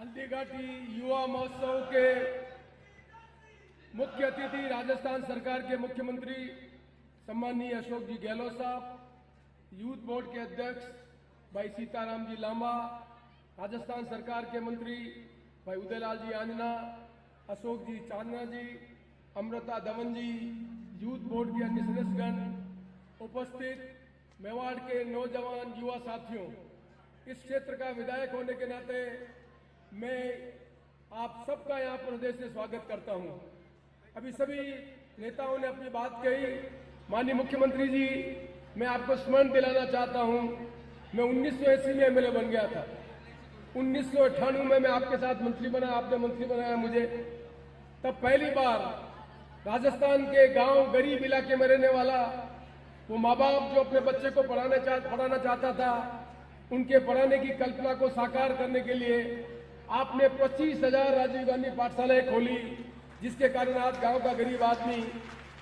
हल्दीघाटी युवा महोत्सव के मुख्य अतिथि राजस्थान सरकार के मुख्यमंत्री सम्माननीय अशोक जी गहलोत साहब, यूथ बोर्ड के अध्यक्ष भाई सीताराम जी लांबा, राजस्थान सरकार के मंत्री भाई उदयलाल जी आंजना, अशोक जी चांदना जी, अमृता धवन जी, यूथ बोर्ड के अन्य सदस्यगण, उपस्थित मेवाड़ के नौजवान युवा साथियों, इस क्षेत्र का विधायक होने के नाते मैं आप सबका यहाँ पर हृदय से स्वागत करता हूँ। अभी सभी नेताओं ने अपनी बात कही। माननीय मुख्यमंत्री जी, मैं आपको स्मरण दिलाना चाहता हूँ, मैं 1980 में एमएलए बन गया था। 1998 में मैं आपके साथ मंत्री बना, आपने मंत्री बनाया मुझे। तब पहली बार राजस्थान के गांव गरीब इलाके में रहने वाला वो माँ बाप जो अपने बच्चे को पढ़ाना चाहता था, उनके पढ़ाने की कल्पना को साकार करने के लिए आपने 25,000 राजीव गांधी पाठशालाएं खोली, जिसके कारण आज गांव का गरीब आदमी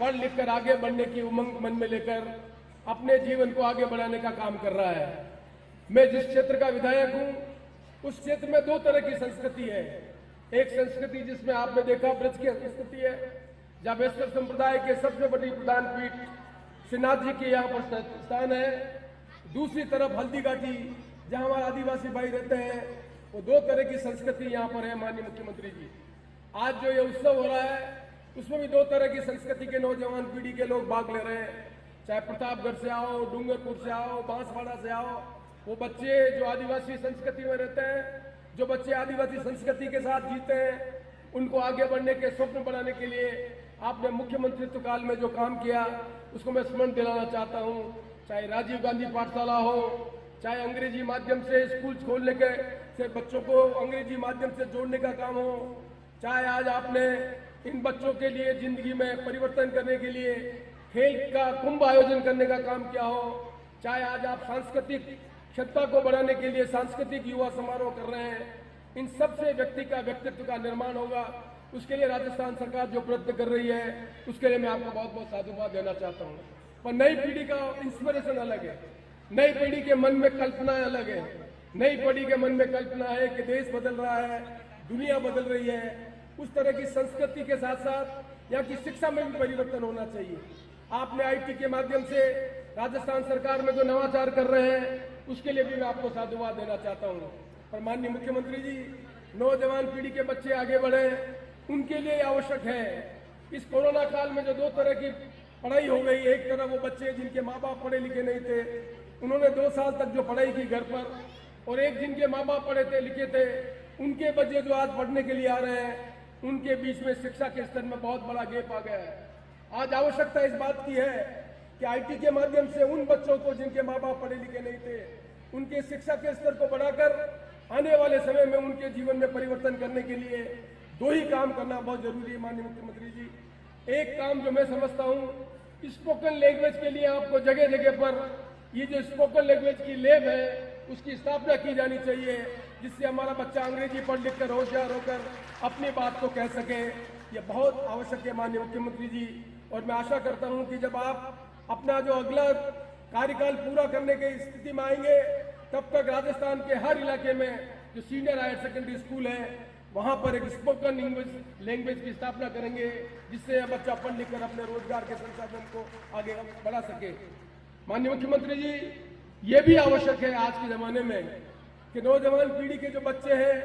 पढ़ लिख कर आगे बढ़ने की उमंग मन में लेकर अपने जीवन को आगे बढ़ाने का काम कर रहा है। मैं जिस क्षेत्र का विधायक हूं, उस क्षेत्र में दो तरह की संस्कृति है। एक संस्कृति जिसमें आपने देखा ब्रज की संस्कृति है, जहां वैष्णव संप्रदाय के सबसे बड़ी प्रधान पीठ श्रीनाथ जी के यहाँ पर स्थान है। दूसरी तरफ हल्दीघाटी, जहां हमारे आदिवासी भाई रहते हैं, वो दो तरह की संस्कृति यहाँ पर है। माननीय मुख्यमंत्री जी, आज जो ये उत्सव हो रहा है, उसमें भी दो तरह की संस्कृति के नौजवान पीढ़ी के लोग भाग ले रहे हैं। चाहे प्रतापगढ़ से आओ, डूंगरपुर से आओ, बांसवाड़ा से आओ, वो बच्चे जो आदिवासी संस्कृति में रहते हैं, जो बच्चे आदिवासी संस्कृति के साथ जीते हैं, उनको आगे बढ़ने के स्वप्न बनाने के लिए आपने मुख्यमंत्रित्व काल में जो काम किया, उसको मैं स्मरण दिलाना चाहता हूँ। चाहे राजीव गांधी पाठशाला हो, चाहे अंग्रेजी माध्यम से स्कूल खोलने के से बच्चों को अंग्रेजी माध्यम से जोड़ने का काम हो, चाहे आज आपने इन बच्चों के लिए जिंदगी में परिवर्तन करने के लिए खेल का कुंभ आयोजन करने का काम किया हो, चाहे आज आप सांस्कृतिक क्षमता को बढ़ाने के लिए सांस्कृतिक युवा समारोह कर रहे हैं, इन सबसे व्यक्ति का व्यक्तित्व का निर्माण होगा। उसके लिए राजस्थान सरकार जो प्रयत्न कर रही है, उसके लिए मैं आपको बहुत बहुत साधुवाद देना चाहता हूँ। पर नई पीढ़ी का इंस्पिरेशन अलग है, नई पीढ़ी के मन में कल्पनाएं अलग है। नई पीढ़ी के मन में कल्पना है कि देश बदल रहा है, दुनिया बदल रही है। उस तरह की संस्कृति के साथ साथ यहाँ की शिक्षा में भी परिवर्तन होना चाहिए। आपने आईटी के माध्यम से राजस्थान सरकार में जो नवाचार कर रहे हैं, उसके लिए भी मैं आपको साधुवाद देना चाहता हूँ। पर माननीय मुख्यमंत्री जी, नौजवान पीढ़ी के बच्चे आगे बढ़े, उनके लिए आवश्यक है। इस कोरोना काल में जो दो तरह की पढ़ाई हो गई, एक तरफ वो बच्चे जिनके माँ बाप पढ़े लिखे नहीं थे, उन्होंने 2 साल तक जो पढ़ाई की घर पर, और एक जिनके माँ बाप पढ़े थे लिखे थे, उनके बच्चे जो आज पढ़ने के लिए आ रहे हैं, उनके बीच में शिक्षा के स्तर में बहुत बड़ा गैप आ गया है। आज आवश्यकता इस बात की है कि आईटी के माध्यम से उन बच्चों को जिनके माँ बाप पढ़े लिखे नहीं थे, उनके शिक्षा के स्तर को बढ़ाकर आने वाले समय में उनके जीवन में परिवर्तन करने के लिए 2 ही काम करना बहुत जरूरी है। माननीय मुख्यमंत्री जी, एक काम जो मैं समझता हूँ, स्पोकन लैंग्वेज के लिए आपको जगह जगह पर ये जो स्पोकन लैंग्वेज की लैब है, उसकी स्थापना की जानी चाहिए, जिससे हमारा बच्चा अंग्रेजी पढ़ लिख कर होशियार होकर अपनी बात को कह सके। ये बहुत आवश्यक है माननीय मुख्यमंत्री जी। और मैं आशा करता हूं कि जब आप अपना जो अगला कार्यकाल पूरा करने की स्थिति में आएंगे, तब तक राजस्थान के हर इलाके में जो सीनियर हायर सेकेंडरी स्कूल है, वहां पर एक स्पोकन इंग्लिश लैंग्वेज की स्थापना करेंगे, जिससे बच्चा पढ़ लिख कर अपने रोजगार के संसाधन को आगे बढ़ा सके। माननीय मुख्यमंत्री जी, ये भी आवश्यक है आज के जमाने में कि नौजवान पीढ़ी के जो बच्चे हैं,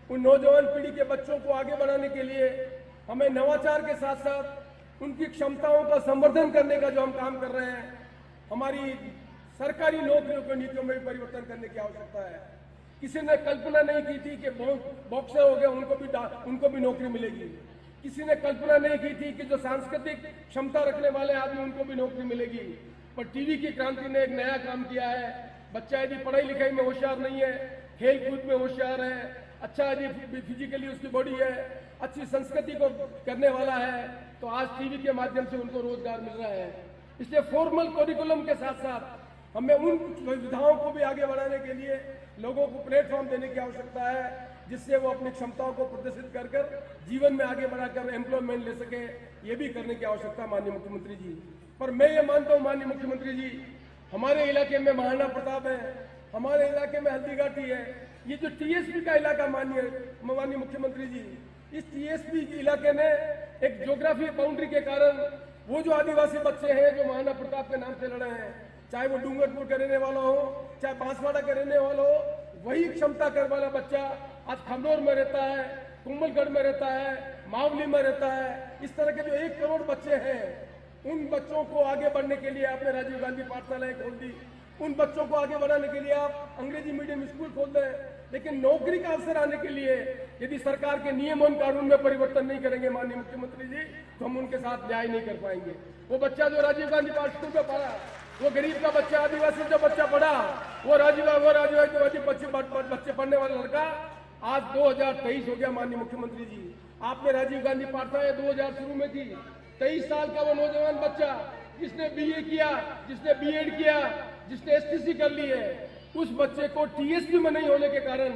उन नौजवान पीढ़ी के बच्चों को आगे बढ़ाने के लिए हमें नवाचार के साथ साथ उनकी क्षमताओं का संवर्धन करने का जो हम काम कर रहे हैं, हमारी सरकारी नौकरियों की नीतियों में भी परिवर्तन करने की आवश्यकता है। किसी ने कल्पना नहीं की थी कि बॉक्सर हो गए उनको भी नौकरी मिलेगी। किसी ने कल्पना नहीं की थी कि जो सांस्कृतिक क्षमता रखने वाले आदमी, उनको भी नौकरी मिलेगी। पर टीवी की क्रांति ने एक नया काम किया है। बच्चा यदि पढ़ाई लिखाई में होशियार नहीं है, खेल कूद में होशियार है, अच्छा यदि फिजिकली उसकी बॉडी है, अच्छी संस्कृति को करने वाला है, तो आज टीवी के माध्यम से उनको रोजगार मिल रहा है। इसलिए फॉर्मल करिकुलम के साथ साथ हमें उन सुविधाओं को भी आगे बढ़ाने के लिए लोगों को प्लेटफॉर्म देने की आवश्यकता है, जिससे वो अपनी क्षमताओं को प्रदर्शित कर जीवन में आगे बढ़ाकर एम्प्लॉयमेंट ले सके। ये भी करने की आवश्यकता माननीय मुख्यमंत्री जी। पर मैं ये मानता हूँ माननीय मुख्यमंत्री जी, हमारे इलाके में महाराणा प्रताप है, हमारे इलाके में हल्दीघाटी है, ये जो टीएसपी का इलाका माननीय मुख्यमंत्री जी, इस टीएसपी इलाके ने एक ज्योग्राफी बाउंड्री के कारण वो जो आदिवासी बच्चे हैं जो महाराणा प्रताप के नाम से लड़े हैं, चाहे वो डूंगरपुर के रहने वाला हो, चाहे बांसवाड़ा के रहने वाला हो, वही क्षमता कर वाला बच्चा आज खमनौर में रहता है, कुंभलगढ़ में रहता है, मावली में रहता है। इस तरह के जो 1 करोड़ बच्चे हैं, उन बच्चों को आगे बढ़ने के लिए आपने राजीव गांधी पाठशालाएं खोल दी, उन बच्चों को आगे बढ़ाने के लिए आप अंग्रेजी मीडियम स्कूल खोल दें, लेकिन नौकरी का अवसर आने के लिए यदि सरकार के नियम और कानून में परिवर्तन नहीं करेंगे माननीय मुख्यमंत्री जी, तो हम उनके साथ न्याय नहीं कर पाएंगे। वो बच्चा जो राजीव गांधी पाठ स्कूल में पढ़ा, वो गरीब का बच्चा, आदिवासी जो बच्चा पढ़ा, वो आदिवासी बच्चे पढ़ने वाला लड़का आज 2023 हो गया माननीय मुख्यमंत्री जी। आपने राजीव गांधी पाठशाला 2000 शुरू में की। 23 साल का वो नौजवान बच्चा जिसने बीए किया, जिसने बीएड किया, जिसने एसटीसी कर ली है, उस बच्चे को टीएसपी में नहीं होने के कारण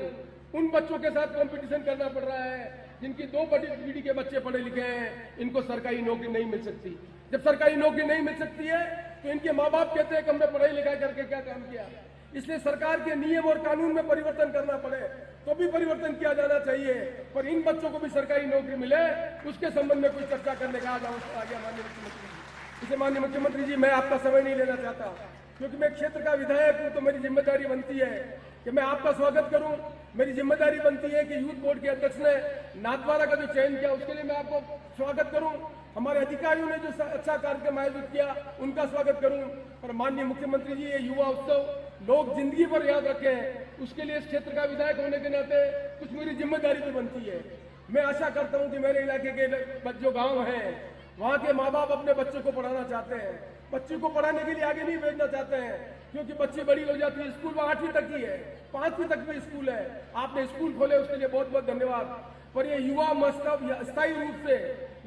उन बच्चों के साथ कंपटीशन करना पड़ रहा है जिनकी 2 पीढ़ी के बच्चे पढ़े लिखे हैं। इनको सरकारी नौकरी नहीं मिल सकती। जब सरकारी नौकरी नहीं मिल सकती है तो इनके माँ बाप कहते हैं कि हमने पढ़ाई लिखाई करके क्या काम किया। इसलिए सरकार के नियम और कानून में परिवर्तन करना पड़े तो भी परिवर्तन किया जाना चाहिए, पर इन बच्चों को भी सरकारी नौकरी मिले उसके संबंध में कुछ चर्चा करने का आज अवसर आ गया माननीय मुख्यमंत्री जी। इसे माननीय मुख्यमंत्री जी, मैं आपका समय नहीं लेना चाहता क्योंकि मैं क्षेत्र का विधायक हूं, तो मेरी जिम्मेदारी बनती है कि मैं आपका स्वागत करूं। मेरी जिम्मेदारी बनती है कि यूथ बोर्ड के अध्यक्ष ने नाथद्वारा का जो चयन किया उसके लिए मैं आपको स्वागत करूं। हमारे अधिकारियों ने जो अच्छा कार्यक्रम आयोजित किया उनका स्वागत करूं। पर माननीय मुख्यमंत्री जी, ये युवा उत्सव लोग जिंदगी भर याद रखें, उसके लिए इस क्षेत्र का विधायक होने के नाते कुछ मेरी जिम्मेदारी भी बनती है। मैं आशा करता हूं कि मेरे इलाके के जो गांव हैं वहां के माँ बाप अपने बच्चों को पढ़ाना चाहते हैं, बच्ची को पढ़ाने के लिए आगे नहीं भेजना चाहते हैं क्योंकि बच्ची बड़ी हो जाती है। स्कूल 8वीं तक ही है, 5वीं तक भी स्कूल है। आपने स्कूल खोले उसके लिए बहुत बहुत धन्यवाद। पर ये युवा महोत्सव स्थायी रूप से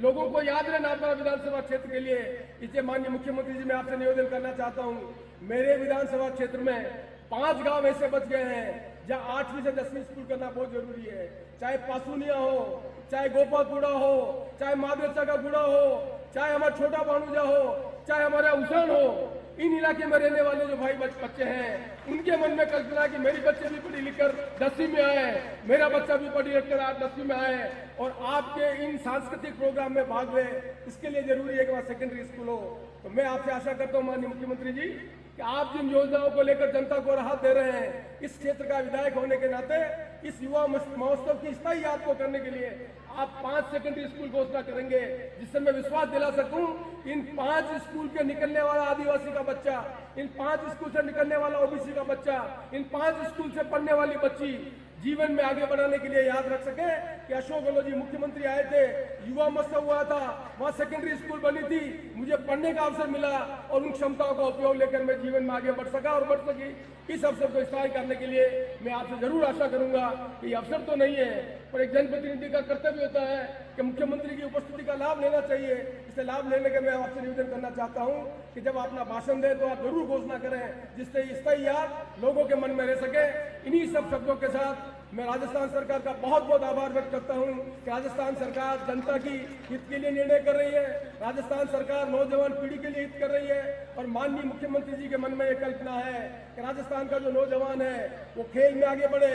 लोगों को याद रहे नाथद्वारा विधानसभा क्षेत्र के लिए। इसे माननीय मुख्यमंत्री जी, मैं आपसे निवेदन करना चाहता हूँ, मेरे विधानसभा क्षेत्र में 5 गांव ऐसे बच गए हैं जहां 8वीं से 10वीं स्कूल करना बहुत जरूरी है। चाहे पासूनिया हो, चाहे गोपाकुड़ा हो, चाहे मादरसा का गुड़ा हो, चाहे हमारा छोटा बाणुजा हो, चाहे हमारा उसान हो, इन इलाके में रहने वाले जो भाई बच्चे हैं उनके मन में कल्पना कि मेरी बच्चे भी पढ़ी लिखकर 10वीं में आए, मेरा बच्चा भी पढ़ी लिखकर आज 10वीं में आए और आपके इन सांस्कृतिक प्रोग्राम में भाग ले। इसके लिए जरूरी है कि वहां सेकेंडरी स्कूल हो। तो मैं आपसे आशा करता हूं माननीय मुख्यमंत्री जी कि आप जिन योजनाओं को लेकर जनता को राहत दे रहे हैं, इस क्षेत्र का विधायक होने के नाते इस युवा महोत्सव की स्थायी याद को करने के लिए आप 5 सेकेंडरी स्कूल घोषणा करेंगे, जिससे मैं विश्वास दिला सकूं इन 5 स्कूल के निकलने वाला आदिवासी का बच्चा, इन 5 स्कूल से निकलने वाला ओबीसी का बच्चा, इन 5 स्कूल से पढ़ने वाली बच्ची जीवन में आगे बढ़ाने के लिए याद रख सके कि अशोक गहलोत जी मुख्यमंत्री आए थे, युवा महोत्सव हुआ था, वहां सेकेंडरी स्कूल बनी थी, मुझे पढ़ने का अवसर मिला और उन क्षमताओं का उपयोग लेकर मैं जीवन में आगे बढ़ सका और बढ़ सकी। इस अवसर को स्थायी करने के लिए मैं आपसे जरूर आशा करूंगा कि अवसर तो नहीं है पर एक जनप्रतिनिधि का कर्तव्य होता है कि मुख्यमंत्री की उपस्थिति का लाभ लेना चाहिए। इसे लाभ लेने के मैं आपसे निवेदन करना चाहता हूं कि जब अपना भाषण दें तो आप जरूर घोषणा करें जिससे स्थायी याद लोगों के मन में रह सके। इन्हीं सब शब्दों के साथ मैं राजस्थान सरकार का बहुत बहुत आभार व्यक्त करता हूं कि राजस्थान सरकार जनता की हित के लिए निर्णय कर रही है, राजस्थान सरकार नौजवान पीढ़ी के लिए हित कर रही है और माननीय मुख्यमंत्री जी के मन में यह कल्पना है कि राजस्थान का जो नौजवान है वो खेल में आगे बढ़े,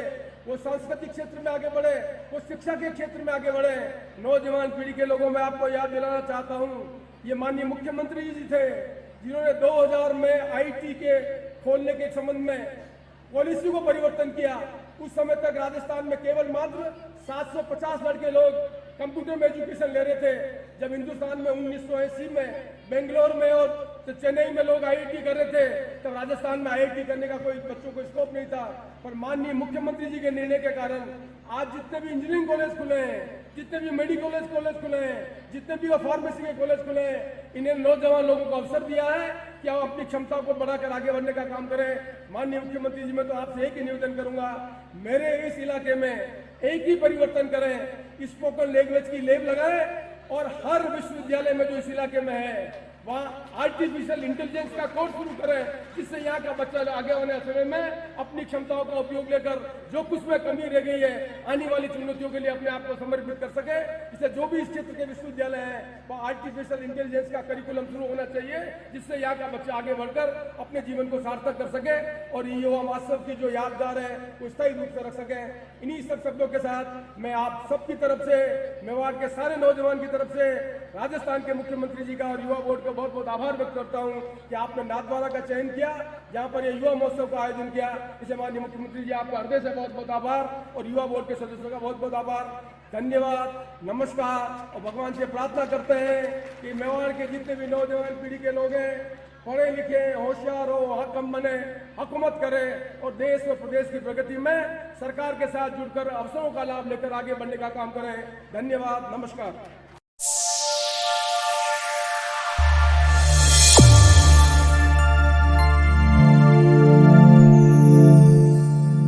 वो सांस्कृतिक क्षेत्र में आगे बढ़े, वो शिक्षा के क्षेत्र में आगे बढ़े। नौजवान पीढ़ी के लोगों में आपको याद दिलाना चाहता हूँ, ये माननीय मुख्यमंत्री जी थे जिन्होंने 2000 में आईटी के खोलने के संबंध में पॉलिसी को परिवर्तन किया। उस समय तक राजस्थान में केवल मात्र 750 लड़के लोग कंप्यूटर में एजुकेशन ले रहे थे। जब हिंदुस्तान में 1980 में बेंगलोर में और चेन्नई में लोग आईआईटी कर रहे थे, तब राजस्थान में आईआईटी करने का कोई बच्चों को स्कोप नहीं था। पर माननीय मुख्यमंत्री जी के निर्णय के कारण आज जितने भी इंजीनियरिंग कॉलेज खुले हैं, जितने भी मेडिकल कॉलेज खुले हैं, जितने भी फार्मेसी के कॉलेज खुले हैं, इन्हें नौजवान लोगों को अवसर दिया है कि आप अपनी क्षमता को बढ़ाकर आगे बढ़ने का काम करें। माननीय मुख्यमंत्री जी, मैं तो आपसे एक ही निवेदन करूंगा, मेरे इस इलाके में एक ही परिवर्तन करें, स्पोकन लैंग्वेज की लैब लगाएं और हर विश्वविद्यालय में जो इस इलाके में है वहाँ आर्टिफिशियल इंटेलिजेंस का कोर्स शुरू करें, जिससे यहाँ का बच्चा आगे आने समय में अपनी क्षमताओं का उपयोग लेकर जो कुछ में कमी रह गई है आने वाली चुनौतियों के लिए अपने आप को समर्पित कर सके। इससे जो भी इस क्षेत्र के विश्वविद्यालय हैं वह आर्टिफिशियल इंटेलिजेंस का करिकुलम शुरू होना चाहिए, जिससे यहाँ का बच्चा आगे बढ़कर अपने जीवन को सार्थक कर सके और ये युवा महोत्सव की जो यादगार है वो स्थायी रूप से रख सके। इन्हीं सब शब्दों के साथ मैं आप सबकी तरफ से, मेवाड़ के सारे नौजवान की तरफ से राजस्थान के मुख्यमंत्री जी का और युवा बोर्ड का बहुत बहुत आभार व्यक्त करता हूं कि आपने नाथद्वारा का चयन किया, जहां पर ये युवा महोत्सव का आयोजन किया। इसे माननीय मुख्यमंत्री जी आपका हृदय से बहुत बहुत आभार और युवा बोर्ड के सदस्यों का बहुत बहुत आभार, धन्यवाद, नमस्कार। और भगवान से प्रार्थना करते हैं कि मेवाड़ के जितने भी नौजवान पीढ़ी के लोग हैं पढ़े लिखे, होशियार हो, हकम बने, हुकूमत करे और देश और प्रदेश की प्रगति में सरकार के साथ जुड़कर अवसरों का लाभ लेकर आगे बढ़ने का काम करें। धन्यवाद, नमस्कार।